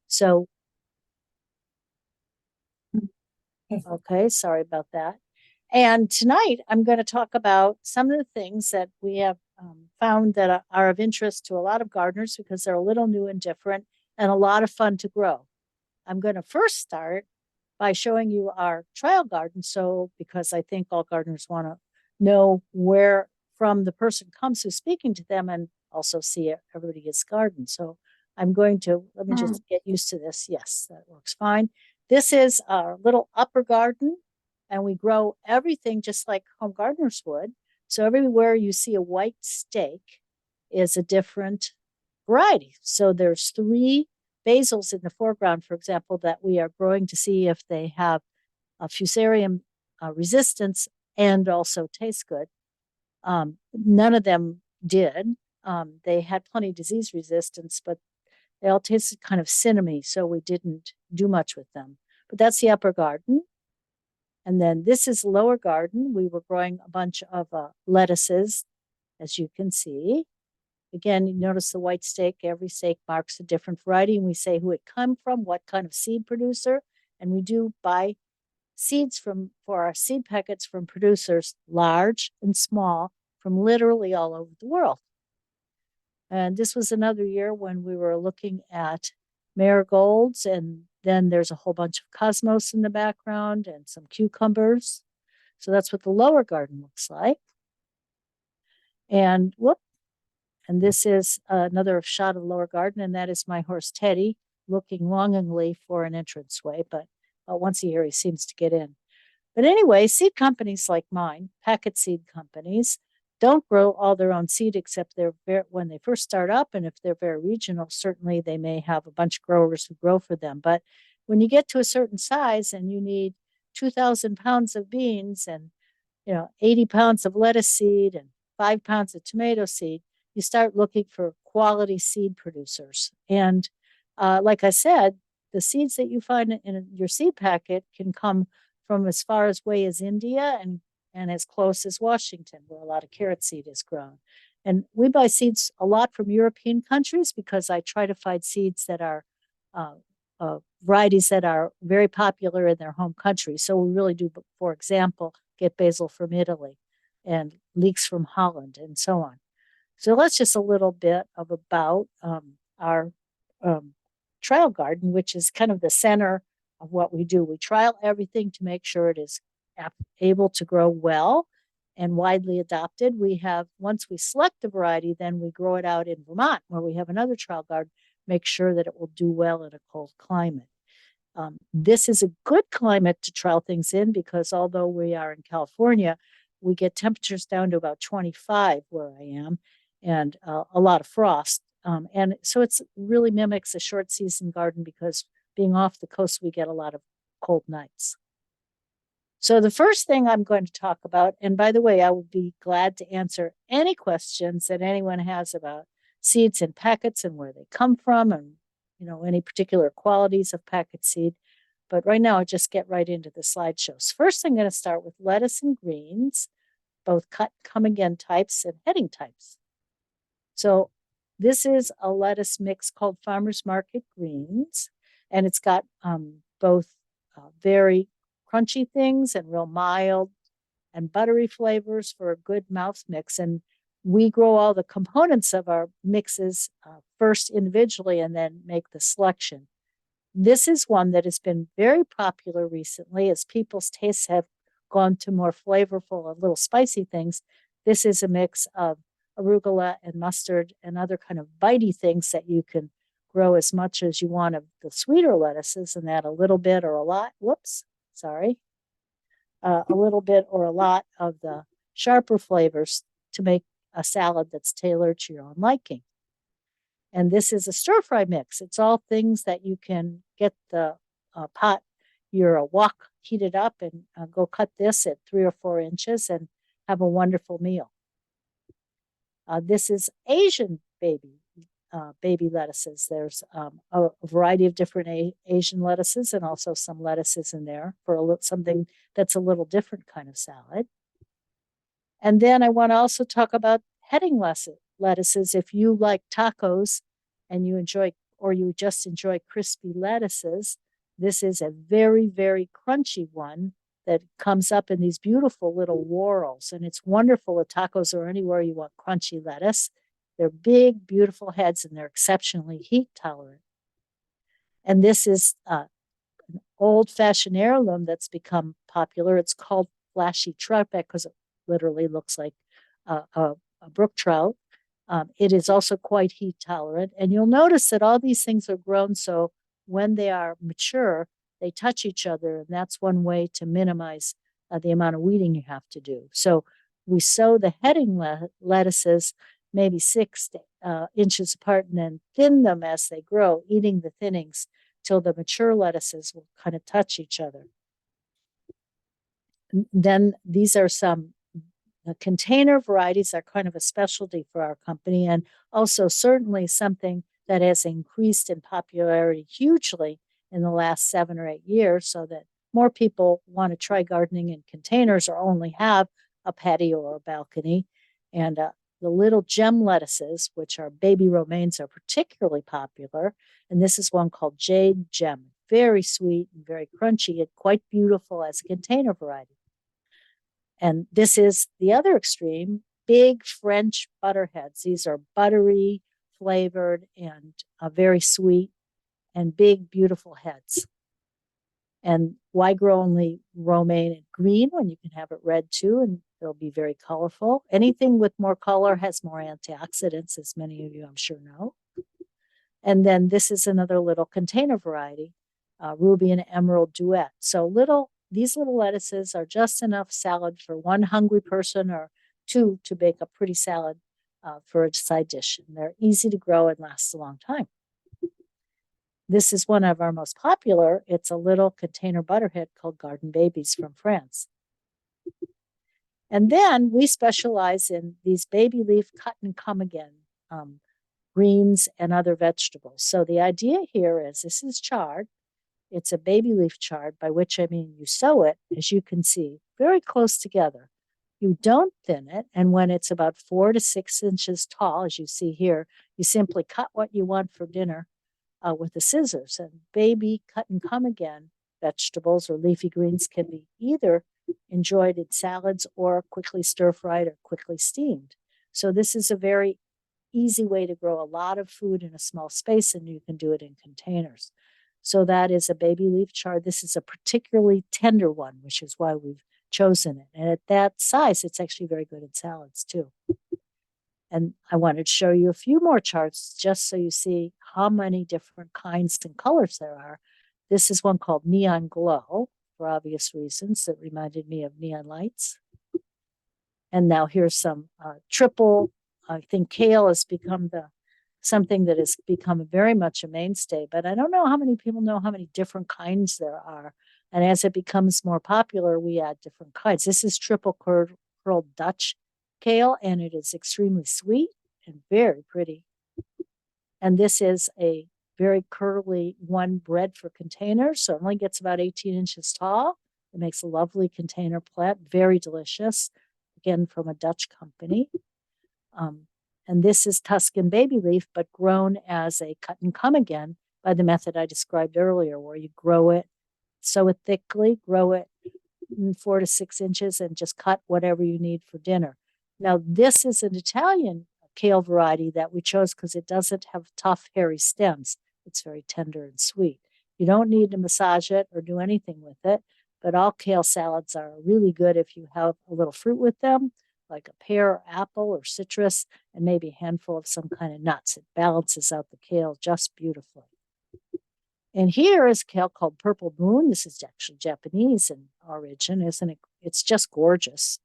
So, okay, sorry about that. And tonight I'm going to talk about some of the things that we have found that are of interest to a lot of gardeners because they're a little new and different and a lot of fun to grow. I'm going to first start by showing you our trial garden. So, because I think all gardeners want to know where from the person comes who's speaking to them and also see everybody's garden. So, I'm going to let me just get used to this. Yes, that works fine. This is our little upper garden, and we grow everything just like home gardeners would. So, everywhere you see a white stake is a different variety. So, there's three basils in the foreground, for example, that we are growing to see if they have a fusarium resistance and also taste good. None of them did. They had plenty of disease resistance, but they all tasted kind of cinnamony, so we didn't do much with them. But that's the upper garden. And then this is the lower garden. We were growing a bunch of lettuces, as you can see. Again, you notice the white stake. Every stake marks a different variety, and we say who it come from, what kind of seed producer, and we do buy seeds for our seed packets from producers, large and small, from literally all over the world. And this was another year when we were looking at marigolds, and then there's a whole bunch of cosmos in the background and some cucumbers. So that's what the lower garden looks like. And whoop, and this is another shot of the lower garden, and that is my horse Teddy looking longingly for an entranceway, but once a year he seems to get in. But anyway, seed companies like mine, packet seed companies, don't grow all their own seed except when they first start up, and if they're very regional, certainly they may have a bunch of growers who grow for them. But when you get to a certain size and you need 2,000 pounds of beans and 80 pounds of lettuce seed and 5 pounds of tomato seed, you start looking for quality seed producers. And like I said, the seeds that you find in your seed packet can come from as far away as India and as close as Washington, where a lot of carrot seed is grown. And we buy seeds a lot from European countries because I try to find seeds that are varieties that are very popular in their home country. So we really do, for example, get basil from Italy and leeks from Holland and so on. So that's just a little bit about our trial garden, which is kind of the center of what we do. We trial everything to make sure it is able to grow well and widely adopted. Once we select a variety, then we grow it out in Vermont, where we have another trial garden, make sure that it will do well in a cold climate. This is a good climate to trial things in because although we are in California, we get temperatures down to about 25 where I am, and a lot of frost. And so it really mimics a short season garden because being off the coast, we get a lot of cold nights. So the first thing I'm going to talk about, and by the way, I would be glad to answer any questions that anyone has about seeds and packets and where they come from and, any particular qualities of packet seed. But right now, I'll just get right into the slideshows. First, I'm going to start with lettuce and greens, both cut come again types and heading types. So this is a lettuce mix called Farmers Market Greens, and it's got both very crunchy things and real mild and buttery flavors for a good mouth mix. And we grow all the components of our mixes first individually and then make the selection. This is one that has been very popular recently as people's tastes have gone to more flavorful and little spicy things. This is a mix of arugula and mustard and other kind of bitey things that you can grow as much as you want of the sweeter lettuces and add a little bit or a lot. A little bit or a lot of the sharper flavors to make a salad that's tailored to your own liking. And this is a stir fry mix. It's all things that you can get the pot, your wok heated up and go cut this at 3 or 4 inches and have a wonderful meal. This is Asian baby lettuces. There's a variety of different Asian lettuces and also some lettuces in there for something that's a little different kind of salad. And then I want to also talk about heading lettuces. If you like tacos and you enjoy or you just enjoy crispy lettuces, this is a very, very crunchy one that comes up in these beautiful little whorls. And it's wonderful at tacos or anywhere you want crunchy lettuce. They're big, beautiful heads, and they're exceptionally heat tolerant. And this is an old-fashioned heirloom that's become popular. It's called flashy troutback because it literally looks like a brook trout. It is also quite heat tolerant. And you'll notice that all these things are grown so when they are mature, they touch each other. And that's one way to minimize the amount of weeding you have to do. So we sow the heading lettuces maybe 6 inches apart and then thin them as they grow, eating the thinnings till the mature lettuces will kind of touch each other. Then these are some container varieties are kind of a specialty for our company, and also certainly something that has increased in popularity hugely in the last 7 or 8 years, so that more people want to try gardening in containers or only have a patio or a balcony. And the little gem lettuces, which are baby romaines, are particularly popular. And this is one called Jade Gem. Very sweet and very crunchy and quite beautiful as a container variety. And this is the other extreme, big French butterheads. These are buttery, flavored, and very sweet and big, beautiful heads. And why grow only romaine and green when you can have it red too, and it'll be very colorful. Anything with more color has more antioxidants, as many of you I'm sure know. And then this is another little container variety, ruby and emerald duet. So these little lettuces are just enough salad for one hungry person or two to bake a pretty salad for a side dish. And they're easy to grow and last a long time. This is one of our most popular. It's a little container butterhead called Garden Babies from France. And then we specialize in these baby leaf cut and come again greens and other vegetables. So the idea here is this is chard. It's a baby leaf chard, by which I mean you sow it, as you can see, very close together. You don't thin it, and when it's about 4 to 6 inches tall, as you see here, you simply cut what you want for dinner with the scissors. And baby cut and come again vegetables or leafy greens can be either enjoyed in salads or quickly stir-fried or quickly steamed. So this is a very easy way to grow a lot of food in a small space, and you can do it in containers. So that is a baby leaf chard. This is a particularly tender one, which is why we've chosen it. And at that size, it's actually very good in salads too. And I wanted to show you a few more charts just so you see how many different kinds and colors there are. This is one called Neon Glow, for obvious reasons. That reminded me of neon lights. And now here's some triple. I think kale has become something that has become very much a mainstay, but I don't know how many people know how many different kinds there are. And as it becomes more popular, we add different kinds. This is triple curled Dutch kale, and it is extremely sweet and very pretty. And this is a very curly one bred for containers, so it only gets about 18 inches tall. It makes a lovely container plant, very delicious, again from a Dutch company. And this is Tuscan baby leaf, but grown as a cut and come again by the method I described earlier, where you grow it, sow it thickly, grow it 4 to 6 inches, and just cut whatever you need for dinner. Now, this is an Italian kale variety that we chose because it doesn't have tough, hairy stems. It's very tender and sweet. You don't need to massage it or do anything with it, but all kale salads are really good if you have a little fruit with them, like a pear or apple or citrus, and maybe a handful of some kind of nuts. It balances out the kale just beautifully. And here is kale called Purple Moon. This is actually Japanese in origin, isn't it? It's just gorgeous.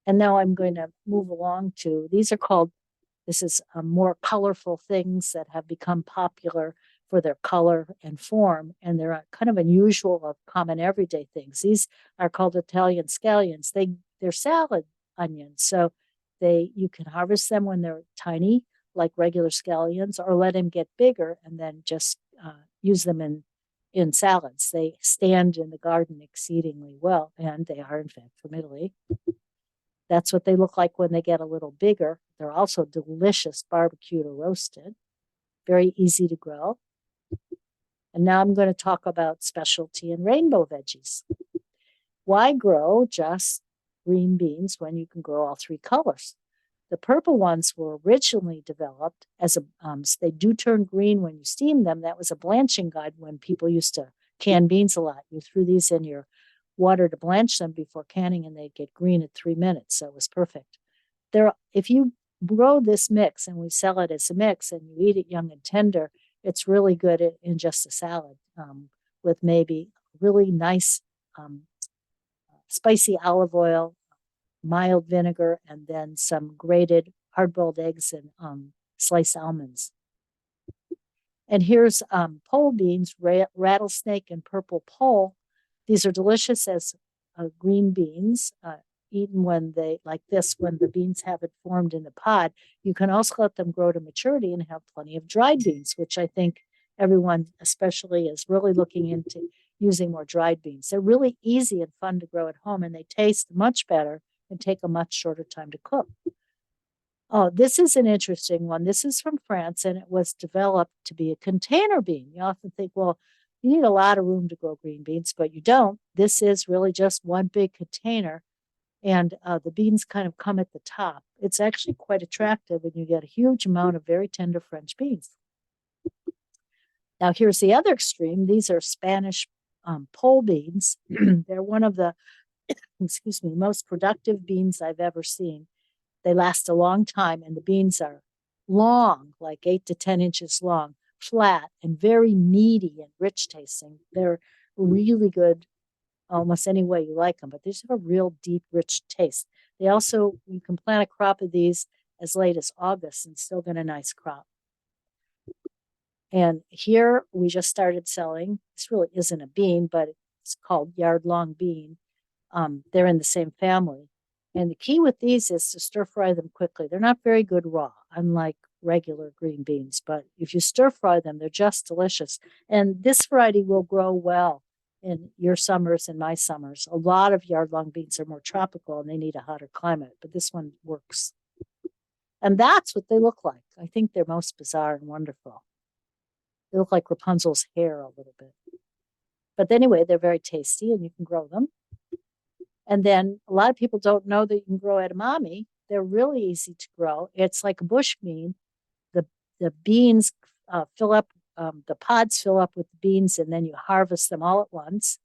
And now I'm going to move along to, this is more colorful things that have become popular for their color and form, and they're kind of unusual of common everyday things. These are called Italian scallions. They're salad onions, so you can harvest them when they're tiny, like regular scallions, or let them get bigger and then just use them in salads. They stand in the garden exceedingly well, and they are in fact from Italy. That's what they look like when they get a little bigger. They're also delicious barbecued or roasted. very easy to grow. And now I'm going to talk about specialty and rainbow veggies. Why grow just green beans when you can grow all three colors? The purple ones were originally developed as so they do turn green when you steam them. That was a blanching guide when people used to can beans a lot. You threw these in your water to blanch them before canning, and they'd get green at 3 minutes. So it was perfect. If you grow this mix and we sell it as a mix and you eat it young and tender, it's really good in just a salad with maybe really nice spicy olive oil, mild vinegar, and then some grated hard-boiled eggs and sliced almonds. And here's pole beans, rattlesnake and purple pole. These are delicious as green beans, eaten when like this, when the beans haven't formed in the pod. You can also let them grow to maturity and have plenty of dried beans, which I think everyone especially is really looking into using more dried beans. They're really easy and fun to grow at home, and they taste much better and take a much shorter time to cook. Oh, this is an interesting one. This is from France, and it was developed to be a container bean. You often think, well, you need a lot of room to grow green beans, but you don't. This is really just one big container, and the beans kind of come at the top. It's actually quite attractive, and you get a huge amount of very tender French beans. Now, here's the other extreme. These are Spanish pole beans. They're one of the, excuse me, most productive beans I've ever seen. They last a long time, and the beans are long, like 8 to 10 inches long, flat, and very meaty and rich tasting. They're really good almost any way you like them, but they just have a real deep, rich taste. They also, you can plant a crop of these as late as August and still get a nice crop. And here we just started selling, this really isn't a bean, but it's called yard-long bean. They're in the same family. And the key with these is to stir fry them quickly. They're not very good raw, unlike regular green beans, but if you stir fry them, they're just delicious. And this variety will grow well in your summers and my summers. A lot of yard-long beans are more tropical and they need a hotter climate, but this one works. And that's what they look like. I think they're most bizarre and wonderful. They look like Rapunzel's hair a little bit. But anyway, they're very tasty and you can grow them. And then a lot of people don't know that you can grow edamame. They're really easy to grow. It's like a bush bean. The beans fill up, the pods fill up with the beans, and then you harvest them all at once.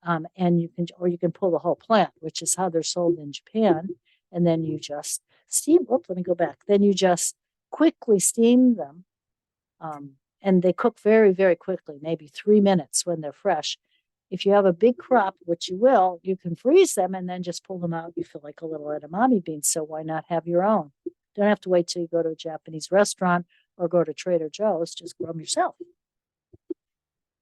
And you can pull the whole plant, which is how they're sold in Japan. And then you just steam. Let me go back. Then you just quickly steam them. And they cook very, very quickly, maybe 3 minutes when they're fresh. If you have a big crop, which you will, you can freeze them and then just pull them out. You feel like a little edamame bean, so why not have your own? Don't have to wait till you go to a Japanese restaurant or go to Trader Joe's, just grow them yourself.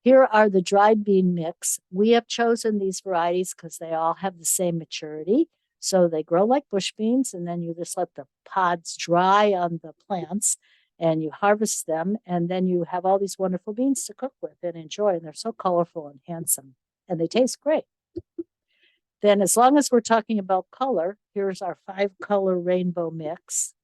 Here are the dried bean mix. We have chosen these varieties because they all have the same maturity. So they grow like bush beans, and then you just let the pods dry on the plants and you harvest them, and then you have all these wonderful beans to cook with and enjoy, and they're so colorful and handsome, and they taste great. Then as long as we're talking about color, here's our 5-color rainbow mix.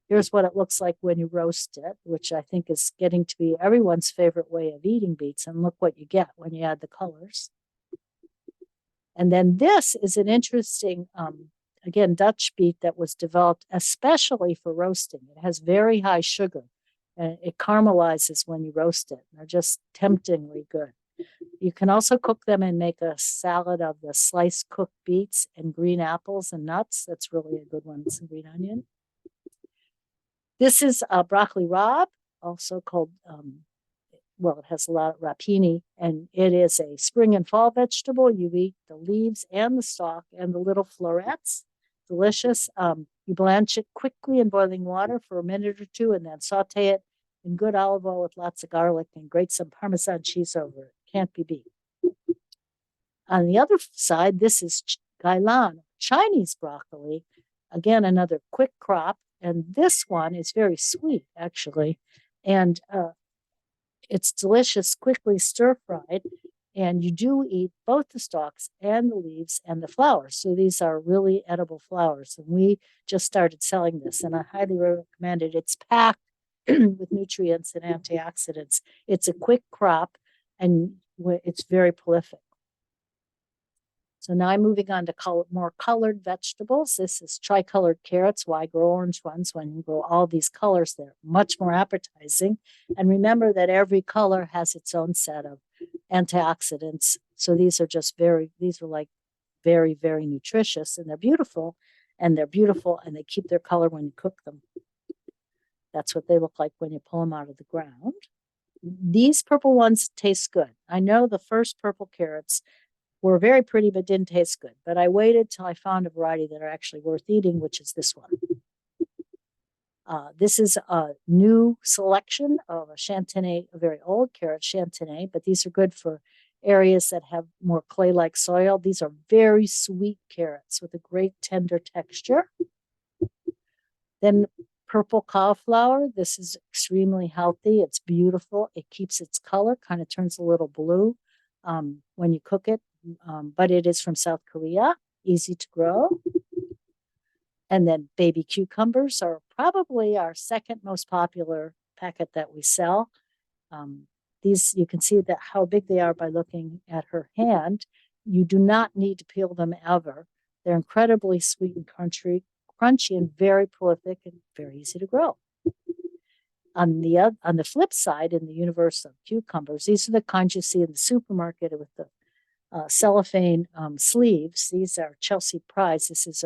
Here's what it looks like when you roast it, which I think is getting to be everyone's favorite way of eating beets, and look what you get when you add the colors. And then this is an interesting again, Dutch beet that was developed especially for roasting. It has very high sugar and it caramelizes when you roast it. They're just temptingly good. You can also cook them and make a salad of the sliced cooked beets and green apples and nuts. That's really a good one. Some green onion. This is broccoli rabe, also called, well, it has a lot of rapini, and it is a spring and fall vegetable. You eat the leaves and the stalk and the little florets. Delicious. You blanch it quickly in boiling water for a minute or two and then saute it in good olive oil with lots of garlic and grate some Parmesan cheese over it. Can't be beat. On the other side, this is gailan, Chinese broccoli. Again, another quick crop. And this one is very sweet, actually. And it's delicious, quickly stir-fried. And you do eat both the stalks and the leaves and the flowers. So these are really edible flowers. And we just started selling this, and I highly recommend it. It's packed with nutrients and antioxidants. It's a quick crop and it's very prolific. So now I'm moving on to more colored vegetables. This is tricolored carrots. Why grow orange ones when you grow all these colors? They're much more appetizing. And remember that every color has its own set of antioxidants. So these are like very, very nutritious, and they're beautiful. And they keep their color when you cook them. That's what they look like when you pull them out of the ground. These purple ones taste good. I know the first purple carrots were very pretty but didn't taste good. But I waited till I found a variety that are actually worth eating, which is this one. This is a new selection of a chantenay, a very old carrot chantenay, but these are good for areas that have more clay-like soil. These are very sweet carrots with a great tender texture. Then purple cauliflower. This is extremely healthy. It's beautiful. It keeps its color, kind of turns a little blue when you cook it. But it is from South Korea, easy to grow. And then baby cucumbers are probably our second most popular packet that we sell. These, you can see that how big they are by looking at her hand. You do not need to peel them ever. They're incredibly sweet and crunchy and very prolific and very easy to grow. On the flip side, in the universe of cucumbers, these are the kinds you see in the supermarket with the cellophane sleeves. These are Chelsea Prize. This is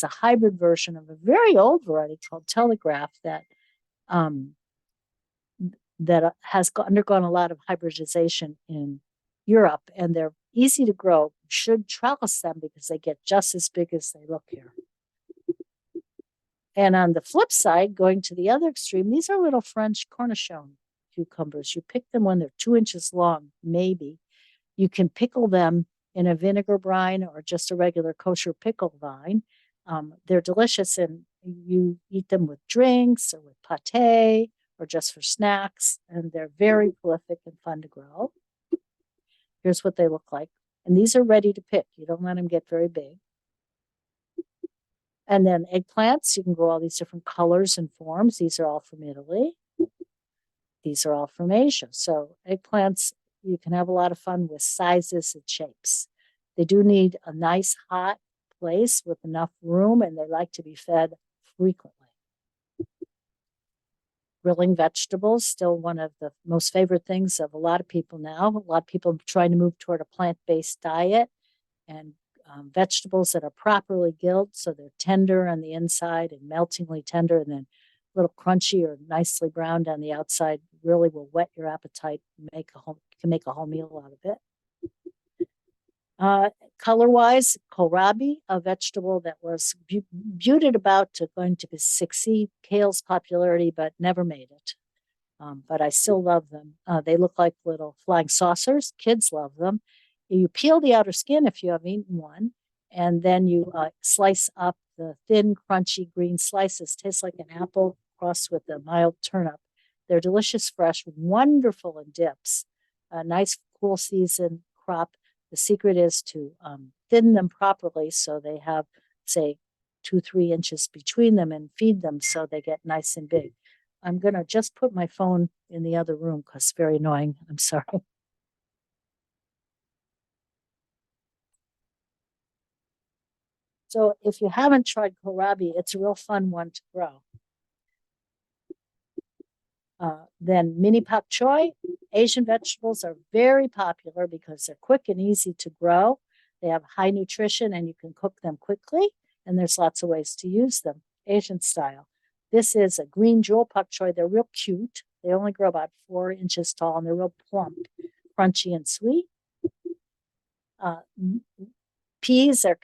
a hybrid version of a very old variety called Telegraph that has undergone a lot of hybridization in Europe, and they're easy to grow. You should trellis them because they get just as big as they look here. And on the flip side, going to the other extreme, these are little French cornichon cucumbers. You pick them when they're 2 inches long, maybe. You can pickle them in a vinegar brine or just a regular kosher pickle vine. They're delicious, and you eat them with drinks or with pate or just for snacks, and they're very prolific and fun to grow. Here's what they look like. And these are ready to pick. You don't let them get very big. And then eggplants, you can grow all these different colors and forms. These are all from Italy. These are all from Asia. So eggplants, you can have a lot of fun with sizes and shapes. They do need a nice hot place with enough room, and they like to be fed frequently. Grilling vegetables, still one of the most favorite things of a lot of people now. A lot of people trying to move toward a plant-based diet, and vegetables that are properly grilled so they're tender on the inside and meltingly tender, and then a little crunchy or nicely browned on the outside really will whet your appetite and can make a whole meal out of it. Color-wise, kohlrabi, a vegetable that was buted about to going to succeed kale's popularity, but never made it. But I still love them. They look like little flying saucers. Kids love them. You peel the outer skin if you have eaten one, and then you slice up the thin, crunchy green slices. Tastes like an apple crossed with a mild turnip. They're delicious fresh, wonderful in dips. A nice cool season crop. The secret is to thin them properly so they have, say, 2-3 inches between them, and feed them so they get nice and big. I'm going to just put my phone in the other room because it's very annoying. I'm sorry. So if you haven't tried kohlrabi, it's a real fun one to grow. Then mini pak choi. Asian vegetables are very popular because they're quick and easy to grow. They have high nutrition and you can cook them quickly. And there's lots of ways to use them, Asian style. This is a green jewel pak choi. They're real cute. They only grow about 4 inches tall, and they're real plump, crunchy, and sweet. Peas are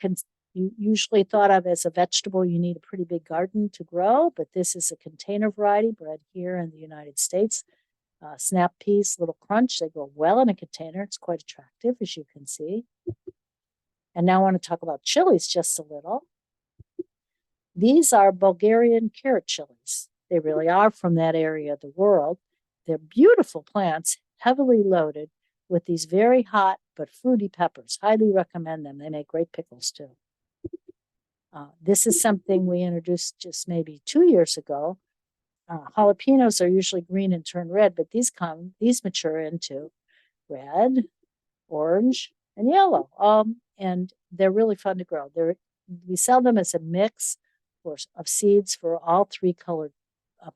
usually thought of as a vegetable. You need a pretty big garden to grow, but this is a container variety bred here in the United States. Snap peas, little crunch. They grow well in a container. It's quite attractive, as you can see. And now I want to talk about chilies just a little. These are Bulgarian carrot chilies. They really are from that area of the world. They're beautiful plants, heavily loaded with these very hot but fruity peppers. Highly recommend them. They make great pickles too. This is something we introduced just maybe 2 years ago. jalapenos are usually green and turn red, but these mature into red, orange, and yellow. And they're really fun to grow. We sell them as a mix of seeds for all three colored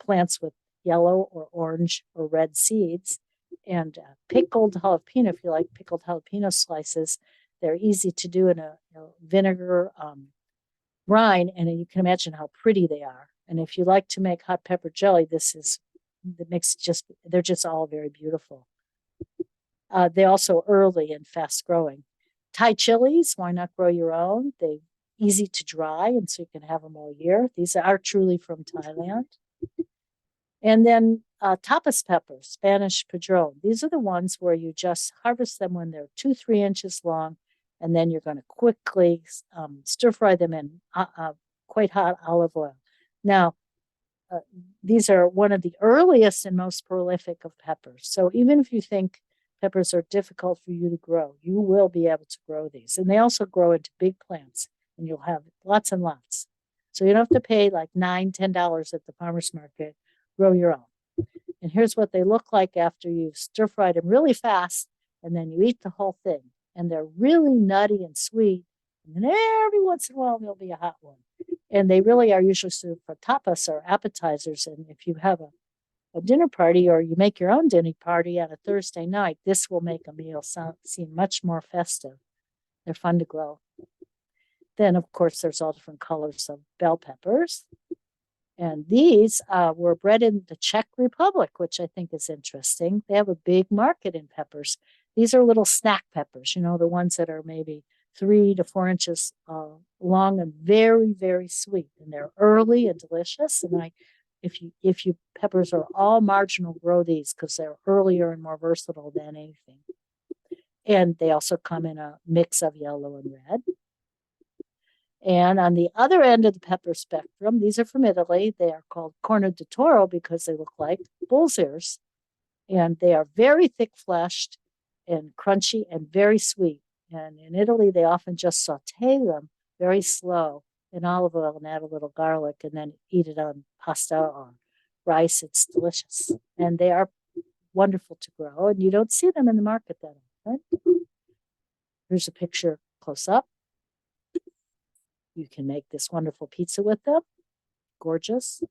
plants with yellow or orange or red seeds. And pickled jalapeno, if you like pickled jalapeno slices, they're easy to do in a vinegar brine, and you can imagine how pretty they are. And if you like to make hot pepper jelly, this is the mix. They're just all very beautiful. They're also early and fast growing. Thai chilies, why not grow your own? They're easy to dry, and so you can have them all year. These are truly from Thailand. And then tapas peppers, Spanish padron. These are the ones where you just harvest them when they're 2-3 inches long, and then you're going to quickly stir fry them in quite hot olive oil. Now, these are one of the earliest and most prolific of peppers. So even if you think peppers are difficult for you to grow, you will be able to grow these. And they also grow into big plants, and you'll have lots and lots. So you don't have to pay like $9, $10 at the farmer's market. Grow your own. And here's what they look like after you've stir fried them really fast, and then you eat the whole thing. And they're really nutty and sweet. And then every once in a while, there'll be a hot one. And they really are usually served for tapas or appetizers. And if you have a dinner party or you make your own dinner party on a Thursday night, this will make a meal seem much more festive. They're fun to grow. Then, of course, there's all different colors of bell peppers. And these were bred in the Czech Republic, which I think is interesting. They have a big market in peppers. These are little snack peppers, the ones that are maybe 3 to 4 inches long and very, very sweet. And they're early and delicious. And if you peppers are all marginal, grow these because they're earlier and more versatile than anything. And they also come in a mix of yellow and red. And on the other end of the pepper spectrum, these are from Italy. They are called Corno di Toro because they look like bull's ears. And they are very thick-fleshed and crunchy and very sweet. And in Italy, they often just saute them very slow in olive oil and add a little garlic and then eat it on pasta or rice. It's delicious. And they are wonderful to grow. And you don't see them in the market that often. Here's a picture close up. You can make this wonderful pizza with them. Gorgeous.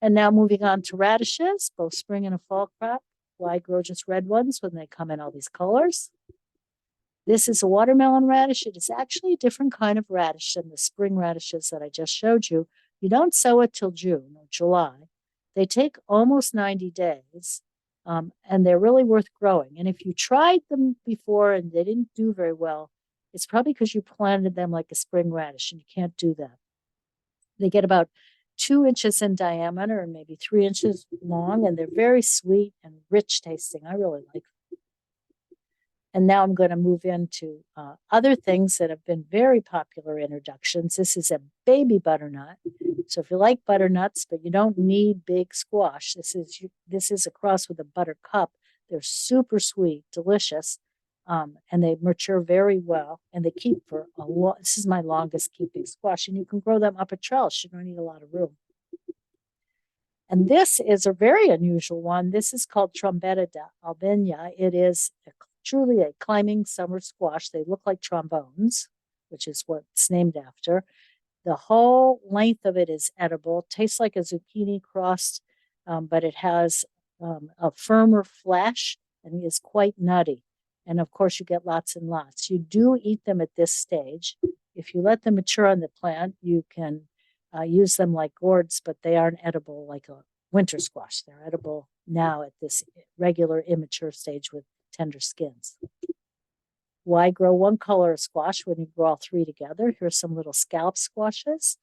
And now moving on to radishes, both spring and a fall crop. Why grow just red ones when they come in all these colors? This is a watermelon radish. It is actually a different kind of radish than the spring radishes that I just showed you. You don't sow it till June or July. They take almost 90 days, and they're really worth growing. And if you tried them before and they didn't do very well, it's probably because you planted them like a spring radish, and you can't do that. They get about 2 inches in diameter and maybe 3 inches long, and they're very sweet and rich tasting. I really like them. And now I'm going to move into other things that have been very popular introductions. This is a baby butternut. So if you like butternuts, but you don't need big squash, this is a cross with a buttercup. They're super sweet, delicious. And they mature very well, and they keep for a long. This is my longest keeping squash, and you can grow them up a trellis. You don't need a lot of room. And this is a very unusual one. This is called Trombetta albina. It is truly a climbing summer squash. They look like trombones, which is what it's named after. The whole length of it is edible. Tastes like a zucchini crust, but it has a firmer flesh and is quite nutty. And of course, you get lots and lots. You do eat them at this stage. If you let them mature on the plant, you can use them like gourds, but they aren't edible like a winter squash. They're edible now at this regular immature stage with tender skins. Why grow one color of squash when you grow all three together? Here's some little scallop squashes.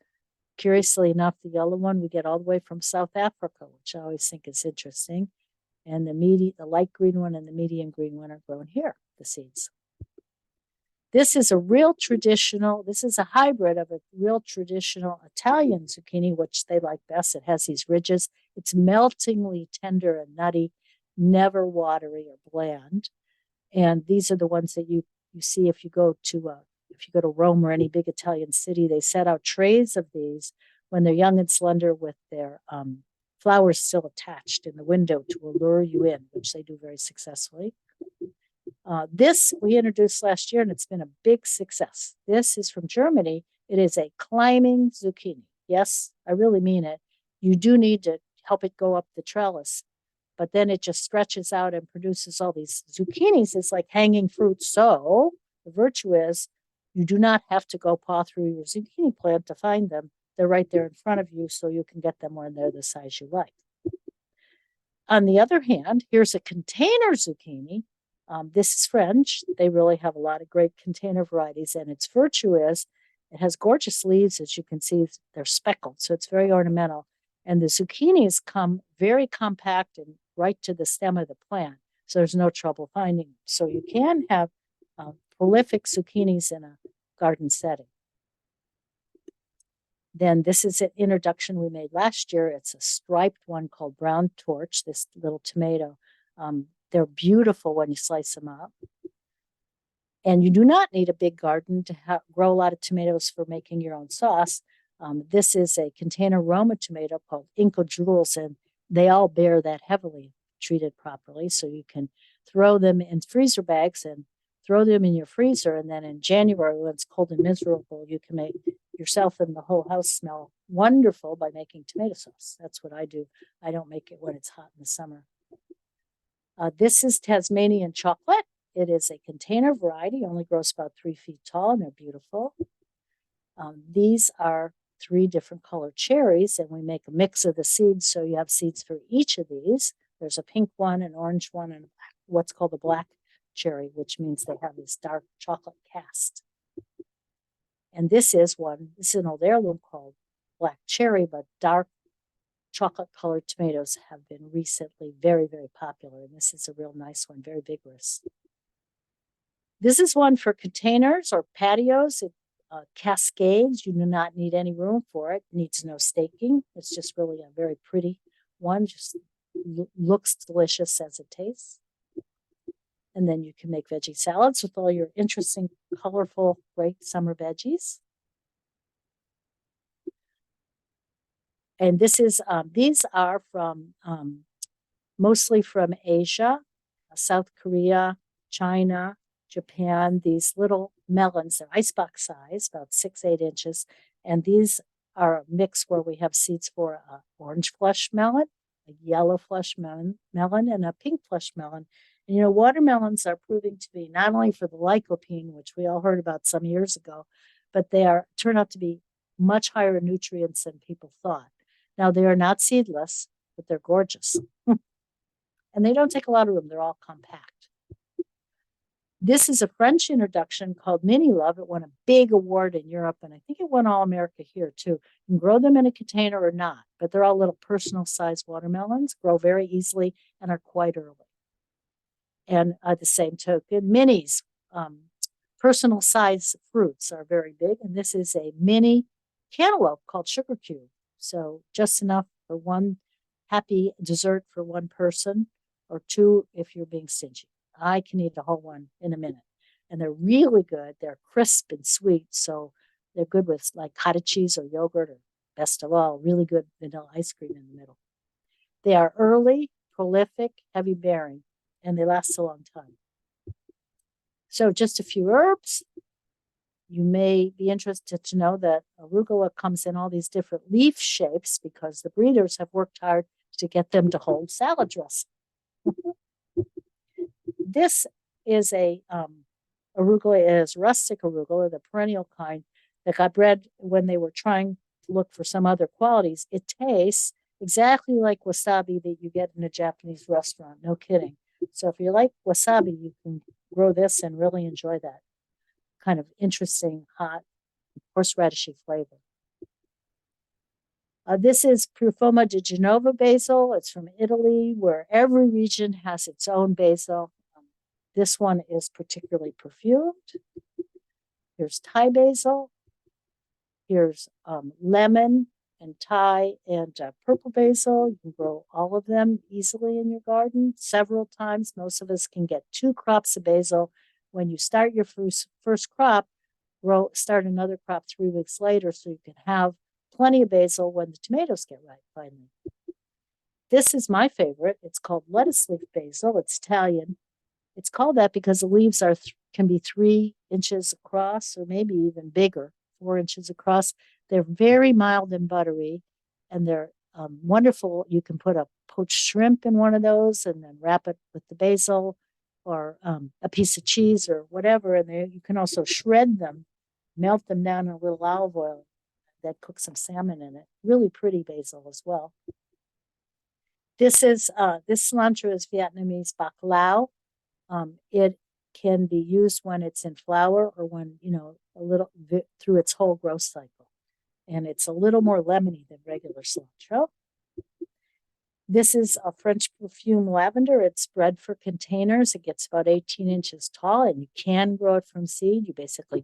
Curiously enough, the yellow one we get all the way from South Africa, which I always think is interesting. And the light green one and the medium green one are grown here, the seeds. This is a hybrid of a real traditional Italian zucchini, which they like best. It has these ridges. It's meltingly tender and nutty, never watery or bland. And these are the ones that you see if you go to Rome or any big Italian city. They set out trays of these when they're young and slender with their flowers still attached in the window to allure you in, which they do very successfully. This we introduced last year, and it's been a big success. This is from Germany. It is a climbing zucchini. Yes, I really mean it. You do need to help it go up the trellis, but then it just stretches out and produces all these zucchinis. It's like hanging fruit. So the virtue is you do not have to go paw through your zucchini plant to find them. They're right there in front of you, so you can get them when they're the size you like. On the other hand, here's a container zucchini. This is French. They really have a lot of great container varieties, and its virtue is it has gorgeous leaves. As you can see, they're speckled, so it's very ornamental. And the zucchinis come very compact and right to the stem of the plant, so there's no trouble finding them. So you can have prolific zucchinis in a garden setting. Then this is an introduction we made last year. It's a striped one called Brown Torch, this little tomato. They're beautiful when you slice them up. And you do not need a big garden to grow a lot of tomatoes for making your own sauce. This is a container Roma tomato called Inca Jewels, and they all bear that heavily treated properly. So you can throw them in freezer bags and throw them in your freezer. And then in January, when it's cold and miserable, you can make yourself and the whole house smell wonderful by making tomato sauce. That's what I do. I don't make it when it's hot in the summer. This is Tasmanian chocolate. It is a container variety, only grows about 3 feet tall, and they're beautiful. These are 3 different colored cherries, and we make a mix of the seeds, so you have seeds for each of these. There's a pink one, an orange one, and what's called a black cherry, which means they have this dark chocolate cast. And this is an old heirloom called black cherry, but dark chocolate colored tomatoes have been recently very, very popular. And this is a real nice one, very vigorous. This is one for containers or patios. It cascades. You do not need any room for it. It needs no staking. It's just really a very pretty one. Just looks delicious as it tastes. And then you can make veggie salads with all your interesting, colorful, great summer veggies. And this is these are from mostly from Asia, South Korea, China, Japan. These little melons, they're icebox size, about 6-8 inches. And these are a mix where we have seeds for an orange flesh melon, a yellow flesh melon, and a pink flesh melon. And, you know, watermelons are proving to be not only for the lycopene, which we all heard about some years ago, but they turn out to be much higher in nutrients than people thought. Now, they are not seedless, but they're gorgeous. And they don't take a lot of room. They're all compact. This is a French introduction called Mini Love. It won a big award in Europe, and I think it won All America here, too. You can grow them in a container or not, but they're all little personal-sized watermelons, grow very easily, and are quite early. And at the same token, minis, personal-sized fruits are very big, and this is a mini cantaloupe called Sugar Cube. So just enough for one happy dessert for one person, or 2 if you're being stingy. I can eat a whole one in a minute. And they're really good. They're crisp and sweet, so they're good with like cottage cheese or yogurt, or best of all, really good vanilla ice cream in the middle. They are early, prolific, heavy bearing, and they last a long time. So just a few herbs. You may be interested to know that arugula comes in all these different leaf shapes because the breeders have worked hard to get them to hold salad dressing. This is a arugula. It is rustic arugula, the perennial kind that got bred when they were trying to look for some other qualities. It tastes exactly like wasabi that you get in a Japanese restaurant. No kidding. So if you like wasabi, you can grow this and really enjoy that kind of interesting, hot, horseradishy flavor. This is Profuma di Genova basil. It's from Italy, where every region has its own basil. This one is particularly perfumed. Here's Thai basil. Here's lemon and Thai and purple basil. You can grow all of them easily in your garden several times. Most of us can get 2 crops of basil. When you start your first crop, start another crop 3 weeks later so you can have plenty of basil when the tomatoes get ripe finally. This is my favorite. It's called lettuce leaf basil. It's Italian. It's called that because the leaves can be 3 inches across or maybe even bigger, 4 inches across. They're very mild and buttery, and they're wonderful. You can put a poached shrimp in one of those and then wrap it with the basil or a piece of cheese or whatever. And you can also shred them, melt them down in a little olive oil, that cook some salmon in it. Really pretty basil as well. This cilantro is Vietnamese bạc lao. It can be used when it's in flower or when, a little through its whole growth cycle. And it's a little more lemony than regular cilantro. This is a French perfume lavender. It's bred for containers. It gets about 18 inches tall, and you can grow it from seed. You basically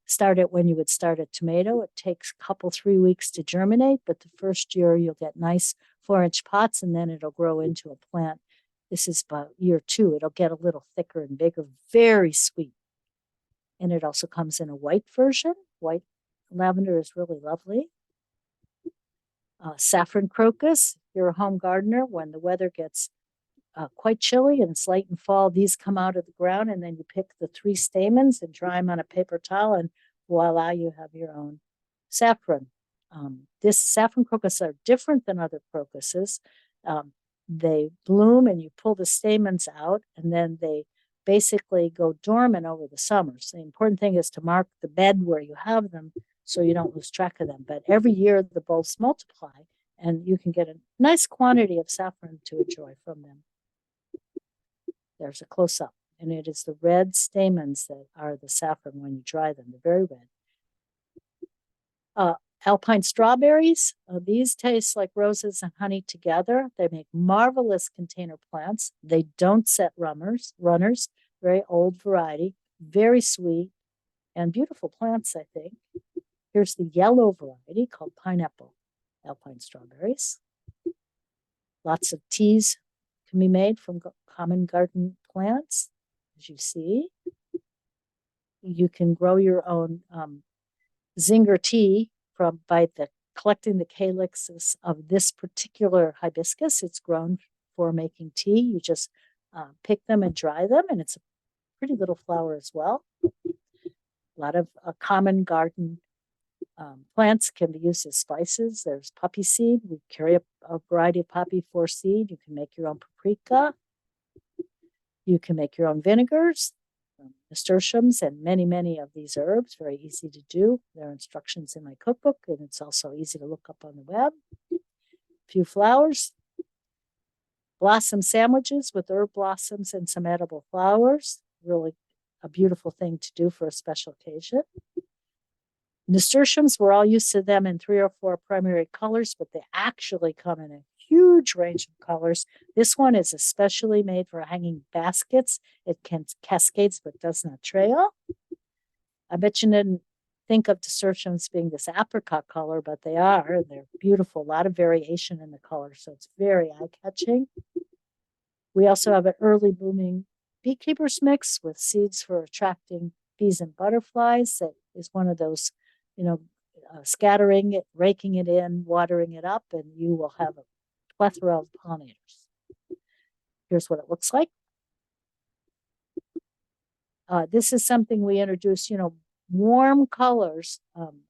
start it when you would start a tomato. It takes a couple, 3 weeks to germinate, but the first year you'll get nice 4-inch pots, and then it'll grow into a plant. This is about year 2. It'll get a little thicker and bigger, very sweet. And it also comes in a white version. White lavender is really lovely. Saffron crocus. If you're a home gardener, when the weather gets quite chilly and it's late in fall, these come out of the ground, and then you pick the 3 stamens and dry them on a paper towel, and voila, you have your own saffron. This saffron crocus are different than other crocuses. They bloom and you pull the stamens out, and then they basically go dormant over the summers. The important thing is to mark the bed where you have them so you don't lose track of them. But every year the bulbs multiply, and you can get a nice quantity of saffron to enjoy from them. There's a close-up, and it is the red stamens that are the saffron when you dry them. They're very red. Alpine strawberries. These taste like roses and honey together. They make marvelous container plants. They don't set runners. Very old variety, very sweet, and beautiful plants, I think. Here's the yellow variety called pineapple alpine strawberries. Lots of teas can be made from common garden plants, as you see. You can grow your own zinger tea by collecting the calyxes of this particular hibiscus. It's grown for making tea. You just pick them and dry them, and it's a pretty little flower as well. A lot of common garden plants can be used as spices. There's poppy seed. We carry a variety of poppy for seed. You can make your own paprika. You can make your own vinegars, nasturtiums, and many, many of these herbs. Very easy to do. There are instructions in my cookbook, and it's also easy to look up on the web. A few flowers. Blossom sandwiches with herb blossoms and some edible flowers. Really a beautiful thing to do for a special occasion. Nasturtiums, we're all used to them in 3 or 4 primary colors, but they actually come in a huge range of colors. This one is especially made for hanging baskets. It cascades but does not trail. I bet you didn't think of nasturtiums being this apricot color, but they are, and they're beautiful. A lot of variation in the color, so it's very eye-catching. We also have an early blooming beekeeper's mix with seeds for attracting bees and butterflies. That is one of those, scattering it, raking it in, watering it up, and you will have a plethora of pollinators. Here's what it looks like. This is something we introduced, warm colors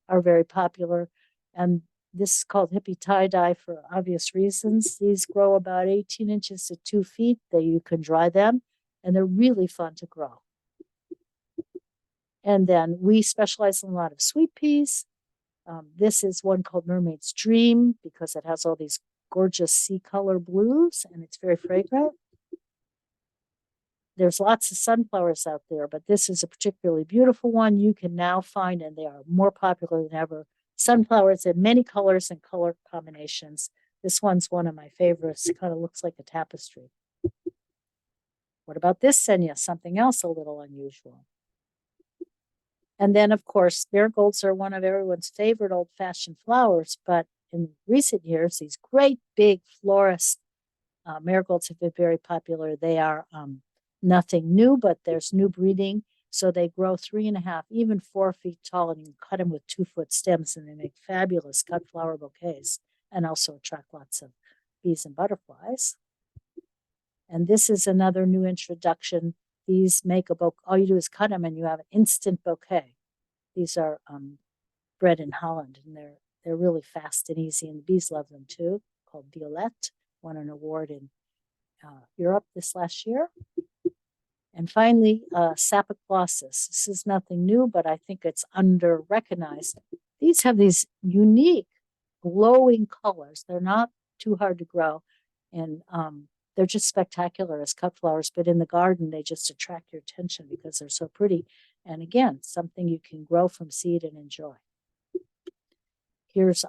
are very popular, and this is called hippie tie-dye for obvious reasons. These grow about 18 inches to 2 feet. You can dry them, and they're really fun to grow. And then we specialize in a lot of sweet peas. This is one called Mermaid's Dream because it has all these gorgeous sea color blues, and it's very fragrant. There's lots of sunflowers out there, but this is a particularly beautiful one you can now find, and they are more popular than ever. Sunflowers in many colors and color combinations. This one's one of my favorites. It kind of looks like a tapestry. What about this, Senya? Something else a little unusual. And then, of course, marigolds are one of everyone's favorite old-fashioned flowers, but in recent years, these great big florist marigolds have been very popular. They are nothing new, but there's new breeding. So they grow 3.5, even 4 feet tall, and you can cut them with 2-foot stems, and they make fabulous cut flower bouquets and also attract lots of bees and butterflies. And this is another new introduction. These make a bouquet. All you do is cut them and you have an instant bouquet. These are bred in Holland, and they're really fast and easy, and the bees love them too. Called Violette, won an award in Europe this last year. And finally, Sapophyllus. This is nothing new, but I think it's under recognized. These have these unique glowing colors. They're not too hard to grow, and they're just spectacular as cut flowers, but in the garden, they just attract your attention because they're so pretty. And again, something you can grow from seed and enjoy. Here's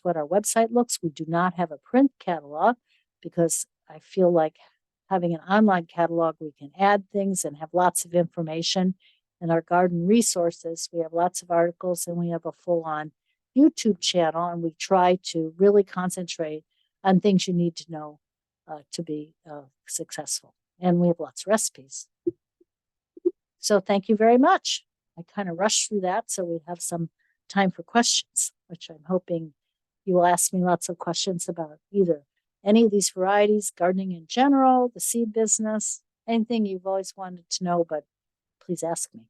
what our website looks. We do not have a print catalog because I feel like having an online catalog, we can add things and have lots of information. In our garden resources, we have lots of articles, and we have a full-on YouTube channel, and we try to really concentrate on things you need to know to be successful. And we have lots of recipes. So thank you very much. I kind of rushed through that so we have some time for questions, which I'm hoping you will ask me lots of questions about either any of these varieties, gardening in general, the seed business, anything you've always wanted to know, but please ask me.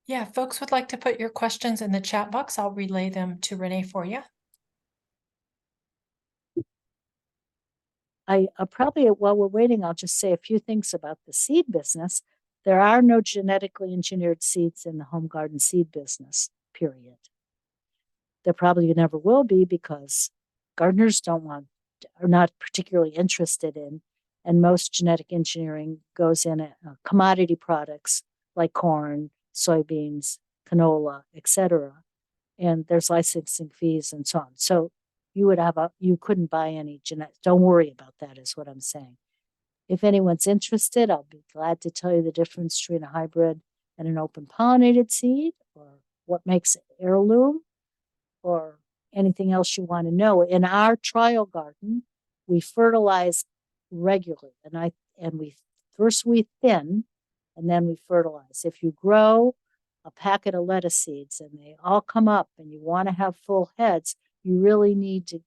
Yeah, folks would like to put your questions in the chat box. I'll relay them to Renee for you. Probably while we're waiting, I'll just say a few things about the seed business. There are no genetically engineered seeds in the home garden seed business, period. There probably never will be because gardeners are not particularly interested in, and most genetic engineering goes in commodity products like corn, soybeans, canola, etc. And there's licensing fees and so on. So you couldn't buy any genetic. Don't worry about that, is what I'm saying. If anyone's interested, I'll be glad to tell you the difference between a hybrid and an open pollinated seed, or what makes heirloom, or anything else you want to know. In our trial garden, we fertilize regularly, and we thin, and then we fertilize. If you grow a packet of lettuce seeds and they all come up and you want to have full heads, you really need to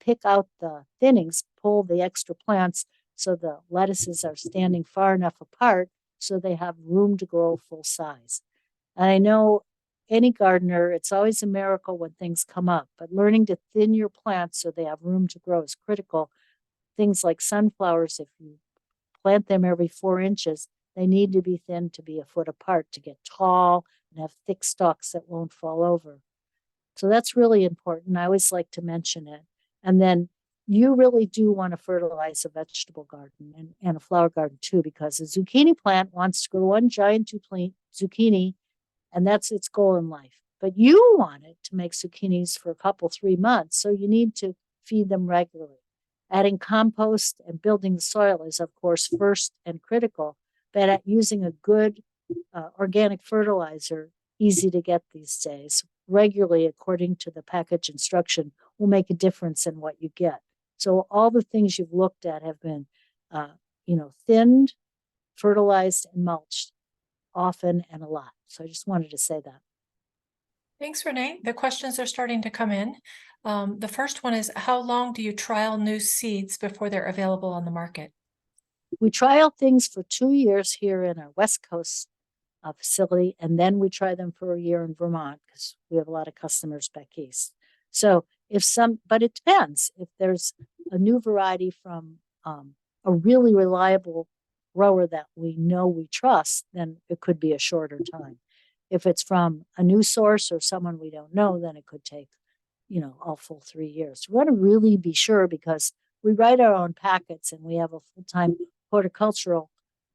pick out the thinnings, pull the extra plants so the lettuces are standing far enough apart so they have room to grow full size. And I know any gardener, it's always a miracle when things come up, but learning to thin your plants so they have room to grow is critical. Things like sunflowers, if you plant them every 4 inches, they need to be thinned to be a foot apart to get tall and have thick stalks that won't fall over. So that's really important. I always like to mention it. And then you really do want to fertilize a vegetable garden and a flower garden too, because a zucchini plant wants to grow one giant zucchini, and that's its goal in life. But you want it to make zucchinis for a couple, 3 months, so you need to feed them regularly. Adding compost and building the soil is, of course, first and critical, but using a good organic fertilizer, easy to get these days, regularly according to the package instruction, will make a difference in what you get. So all the things you've looked at have been, thinned, fertilized, and mulched often and a lot. So I just wanted to say that. Thanks, Renee. The questions are starting to come in. The first one is, how long do you trial new seeds before they're available on the market? We trial things for 2 years here in our West Coast facility, and then we try them for a year in Vermont because we have a lot of customers back east. So but it depends. If there's a new variety from a really reliable grower that we know we trust, then it could be a shorter time. If it's from a new source or someone we don't know, then it could take, a full 3 years. We want to really be sure because we write our own packets and we have a full-time horticultural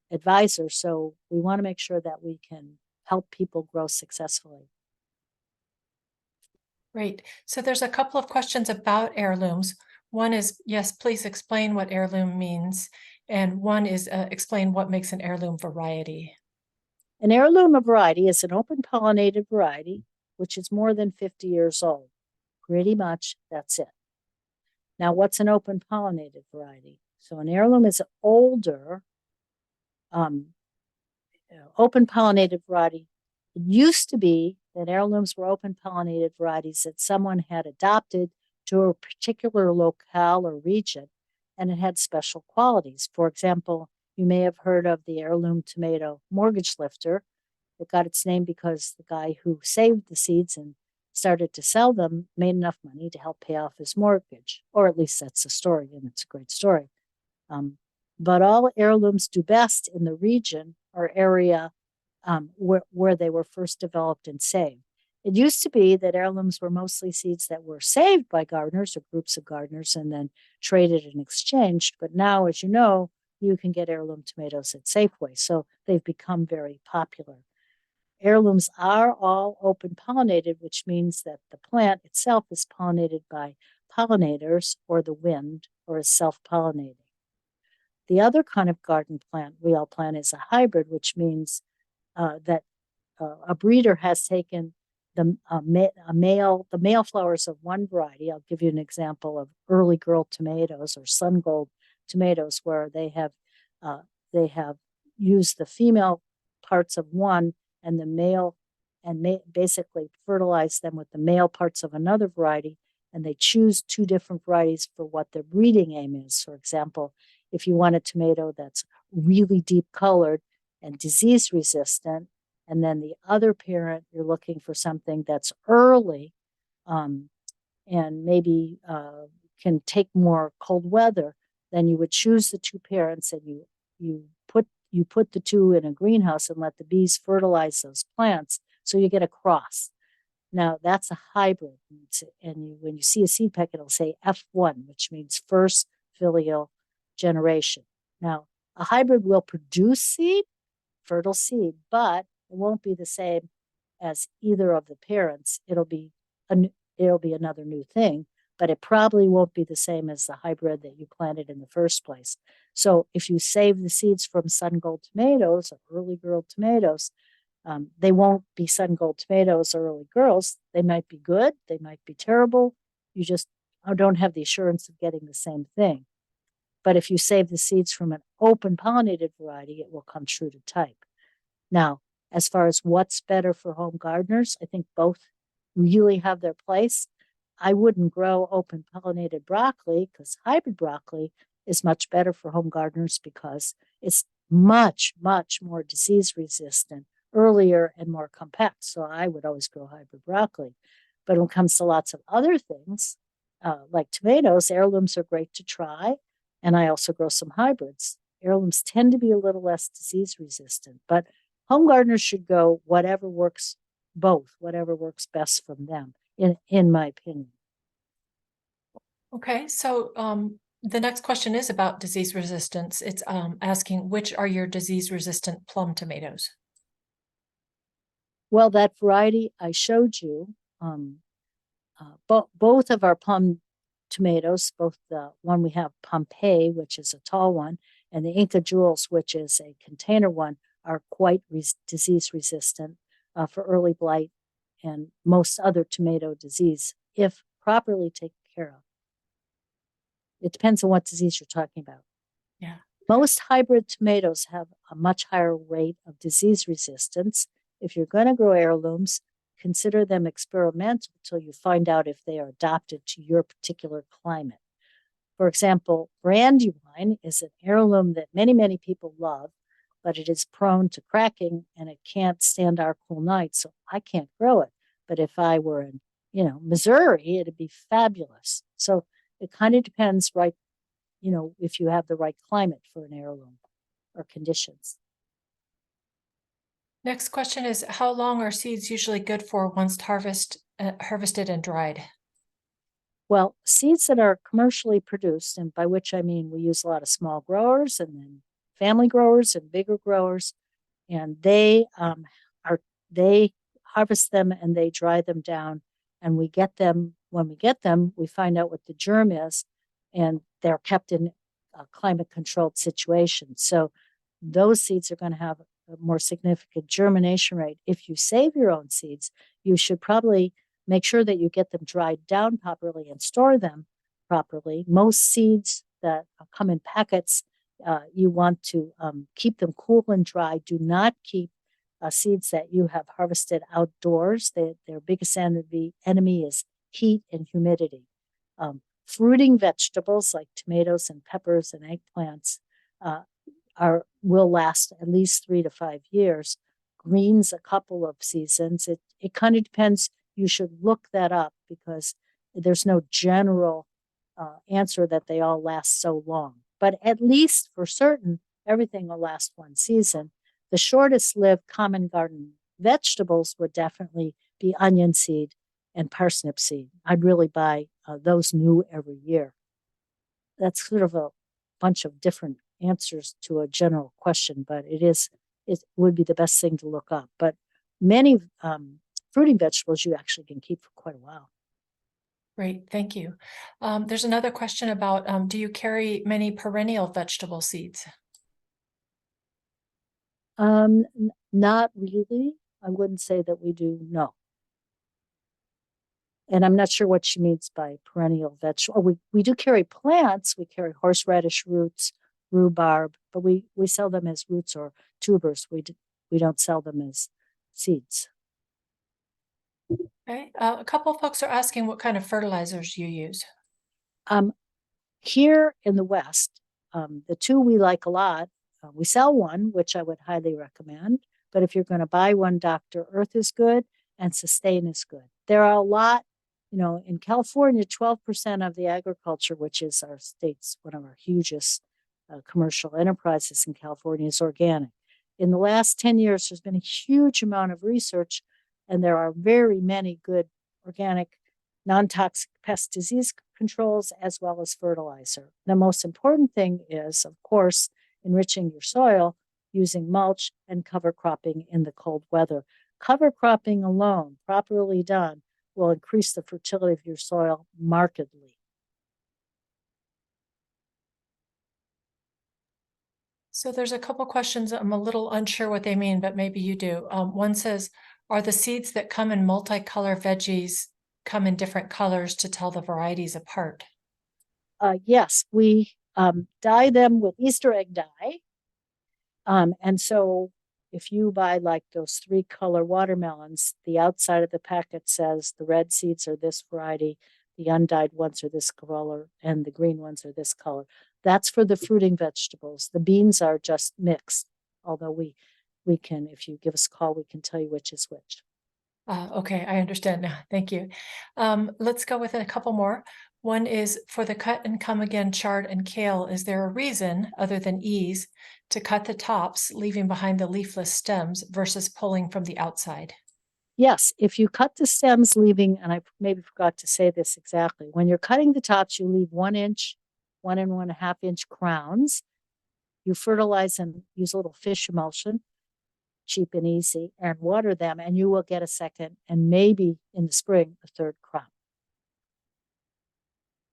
advisor. So we want to make sure that we can help people grow successfully. Great. So there's a couple of questions about heirlooms. One is, yes, please explain what heirloom means. And one is, explain what makes an heirloom variety. An heirloom variety is an open pollinated variety, which is more than 50 years old. Pretty much that's it. Now, what's an open pollinated variety? So an heirloom is an older open pollinated variety. It used to be that heirlooms were open pollinated varieties that someone had adopted to a particular locale or region, and it had special qualities. For example, you may have heard of the heirloom tomato mortgage lifter. It got its name because the guy who saved the seeds and started to sell them made enough money to help pay off his mortgage, or at least that's the story, and it's a great story. But all heirlooms do best in the region or area where they were first developed and saved. It used to be that heirlooms were mostly seeds that were saved by gardeners or groups of gardeners and then traded and exchanged. But now, as you know, you can get heirloom tomatoes at Safeway. So they've become very popular. Heirlooms are all open pollinated, which means that the plant itself is pollinated by pollinators or the wind or is self-pollinating. The other kind of garden plant we all plant is a hybrid, which means that a breeder has taken the male flowers of one variety. I'll give you an example of early girl tomatoes or sun gold tomatoes, where they have used the female parts of one and the male, and basically fertilize them with the male parts of another variety, and they choose two different varieties for what their breeding aim is. For example, if you want a tomato that's really deep colored and disease resistant, and then the other parent, you're looking for something that's early and maybe can take more cold weather, then you would choose the two parents and you put the two in a greenhouse and let the bees fertilize those plants, so you get a cross. Now that's a hybrid, and when you see a seed packet, it'll say F1, which means first filial generation. Now a hybrid will produce seed, fertile seed, but it won't be the same as either of the parents. It'll be another new thing, but it probably won't be the same as the hybrid that you planted in the first place. So if you save the seeds from sun gold tomatoes or early girl tomatoes, they won't be sun gold tomatoes or early girls. They might be good, they might be terrible. You just don't have the assurance of getting the same thing. But if you save the seeds from an open pollinated variety, it will come true to type. Now, as far as what's better for home gardeners, I think both really have their place. I wouldn't grow open pollinated broccoli, because hybrid broccoli is much better for home gardeners because it's much, much more disease resistant, earlier, and more compact. So I would always grow hybrid broccoli. But when it comes to lots of other things, like tomatoes, heirlooms are great to try. And I also grow some hybrids. Heirlooms tend to be a little less disease resistant, but home gardeners should go whatever works best from them, in my opinion. Okay, so the next question is about disease resistance. It's asking, which are your disease resistant plum tomatoes? Well, that variety I showed you, both of our plum tomatoes, both the one we have Pompeii, which is a tall one, and the Inca Jewels, which is a container one, are quite disease resistant for early blight and most other tomato disease, if properly taken care of. It depends on what disease you're talking about. Yeah. Most hybrid tomatoes have a much higher rate of disease resistance. If you're going to grow heirlooms, consider them experimental until you find out if they are adapted to your particular climate. For example, brandywine is an heirloom that many, many people love, but it is prone to cracking and it can't stand our cool nights, so I can't grow it. But if I were in, Missouri, it'd be fabulous. So it kind of depends, right, if you have the right climate for an heirloom or conditions. Next question is, how long are seeds usually good for once harvested and dried? Well, seeds that are commercially produced, and by which I mean we use a lot of small growers and then family growers and bigger growers, and they harvest them and they dry them down, and we get them. When we get them, we find out what the germ is, and they're kept in a climate controlled situation. So those seeds are going to have a more significant germination rate. If you save your own seeds, you should probably make sure that you get them dried down properly and store them properly. Most seeds that come in packets, you want to keep them cool and dry. Do not keep seeds that you have harvested outdoors. Their biggest enemy is heat and humidity. Fruiting vegetables like tomatoes and peppers and eggplants will last at least 3 to 5 years. Greens, a couple of seasons. It kind of depends. You should look that up because there's no general answer that they all last so long. But at least for certain, everything will last one season. The shortest lived common garden vegetables would definitely be onion seed and parsnip seed. I'd really buy those new every year. That's sort of a bunch of different answers to a general question, but it would be the best thing to look up. But many fruiting vegetables you actually can keep for quite a while. Great, thank you. There's another question about, do you carry many perennial vegetable seeds? Not really. I wouldn't say that we do, no. And I'm not sure what she means by perennial vegetable. We do carry plants. We carry horseradish roots, rhubarb, but we sell them as roots or tubers. We don't sell them as seeds. Okay, a couple of folks are asking what kind of fertilizers you use. Here in the West, the two we like a lot, we sell one, which I would highly recommend. But if you're going to buy one, Dr. Earth is good and Sustain is good. There are a lot, in California, 12% of the agriculture, which is our state's one of our hugest commercial enterprises in California, is organic. In the last 10 years, there's been a huge amount of research, and there are very many good organic non-toxic pest disease controls as well as fertilizer. The most important thing is, of course, enriching your soil using mulch and cover cropping in the cold weather. Cover cropping alone, properly done, will increase the fertility of your soil markedly. So there's a couple questions. I'm a little unsure what they mean, but maybe you do. One says, are the seeds that come in multicolor veggies come in different colors to tell the varieties apart? Yes, we dye them with Easter egg dye. And so if you buy like those 3-color watermelons, the outside of the packet says the red seeds are this variety, the undyed ones are this color, and the green ones are this color. That's for the fruiting vegetables. The beans are just mixed, although we can, if you give us a call, we can tell you which is which. Okay, I understand now. Thank you. Let's go with a couple more. One is for the cut and come again chard and kale. Is there a reason other than ease to cut the tops, leaving behind the leafless stems versus pulling from the outside? Yes, if you cut the stems, leaving, and I maybe forgot to say this exactly, when you're cutting the tops, you leave 1 inch, 1 and 1/2 inch crowns. You fertilize and use a little fish emulsion, cheap and easy, and water them, and you will get a second and maybe in the spring a third crop.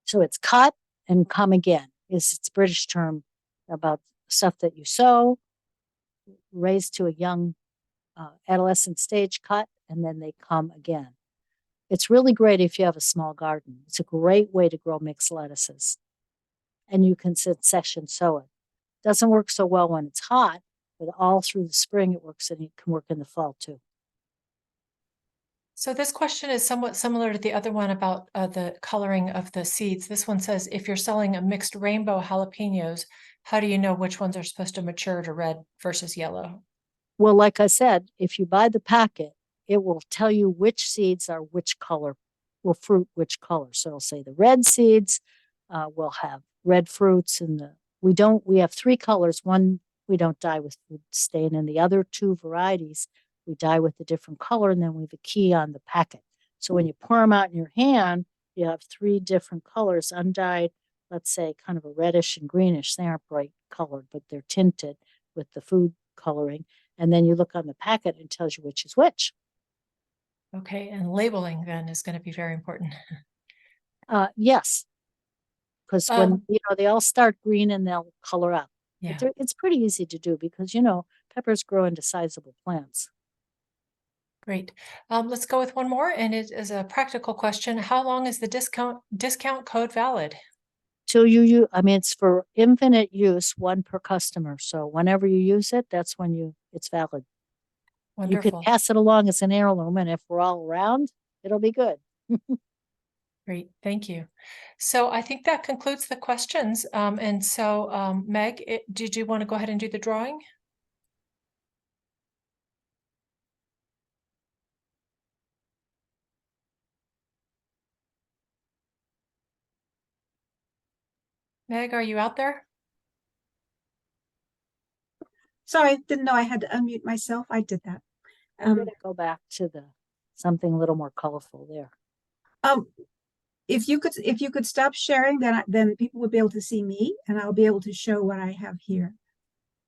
So it's cut and come again is its British term about stuff that you sow, raised to a young adolescent stage, cut, and then they come again. It's really great if you have a small garden. It's a great way to grow mixed lettuces. And you can section sow it. Doesn't work so well when it's hot, but all through the spring it works, and it can work in the fall too. So this question is somewhat similar to the other one about the coloring of the seeds. This one says, if you're selling a mixed rainbow jalapenos, how do you know which ones are supposed to mature to red versus yellow? Well, like I said, if you buy the packet, it will tell you which seeds are which color, will fruit which color. So it'll say the red seeds will have red fruits, and we have 3 colors. One we don't dye with food stain, and the other 2 varieties we dye with a different color, and then we have a key on the packet. So when you pour them out in your hand, you have 3 different colors, undyed, let's say kind of a reddish and greenish. They aren't bright colored, but they're tinted with the food coloring. And then you look on the packet and it tells you which is which. Okay, and labeling then is going to be very important. Yes, because when they all start green and they'll color up. Yeah, It's pretty easy to do because peppers grow into sizable plants. great. Let's go with one more, and it is a practical question. How long is the discount code valid? Till I mean, it's for infinite use, one per customer. So whenever you use it, that's when it's valid. You could Wonderful. pass it along as an heirloom, and if we're all around, it'll be good. Great, thank you. So I think that concludes the questions. And so, Meg, did you want to go ahead and do the drawing? Meg, are you out there? Sorry, didn't know I had to unmute myself. I did that. I'm going to go back to the something a little more colorful there. If you could stop sharing, then people would be able to see me, and I'll be able to show what I have here.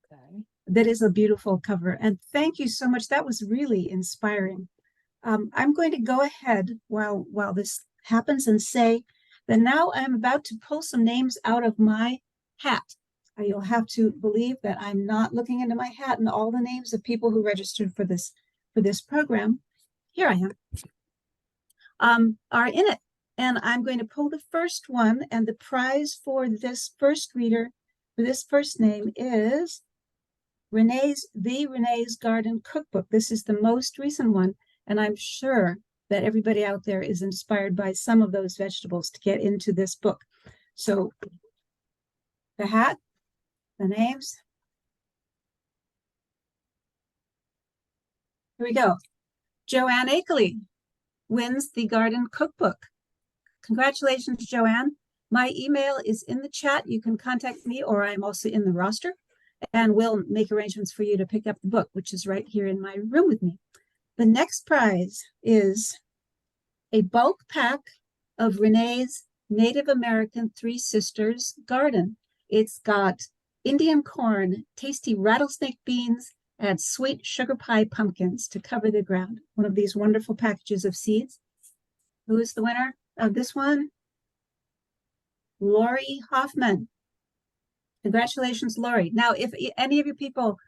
Okay. That is a beautiful cover, and thank you so much. That was really inspiring. I'm going to go ahead while this happens and say that now I'm about to pull some names out of my hat. You'll have to believe that I'm not looking into my hat and all the names of people who registered for this program. Here I am. Are in it. And I'm going to pull the first one, and the prize for this first reader, for this first name, is Renee's Garden Cookbook. This is the most recent one, and I'm sure that everybody out there is inspired by some of those vegetables to get into this book. So the hat, the names. Here we go. Joanne Akeley wins the Garden Cookbook. Congratulations, Joanne. My email is in the chat. You can contact me, or I'm also in the roster, and we'll make arrangements for you to pick up the book, which is right here in my room with me. The next prize is a bulk pack of Renee's Native American Three Sisters Garden. It's got Indian corn, tasty rattlesnake beans, and sweet sugar pie pumpkins to cover the ground. One of these wonderful packages of seeds. Who is the winner of this one? Lori Hoffman. Congratulations, Lori. Now, if any of you people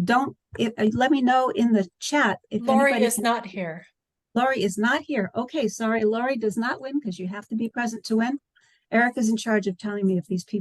don't, let me know in the chat. If Lori is not here. Lori is not here. Okay, sorry, Lori does not win because you have to be present to win. Erica's in charge of telling me if these people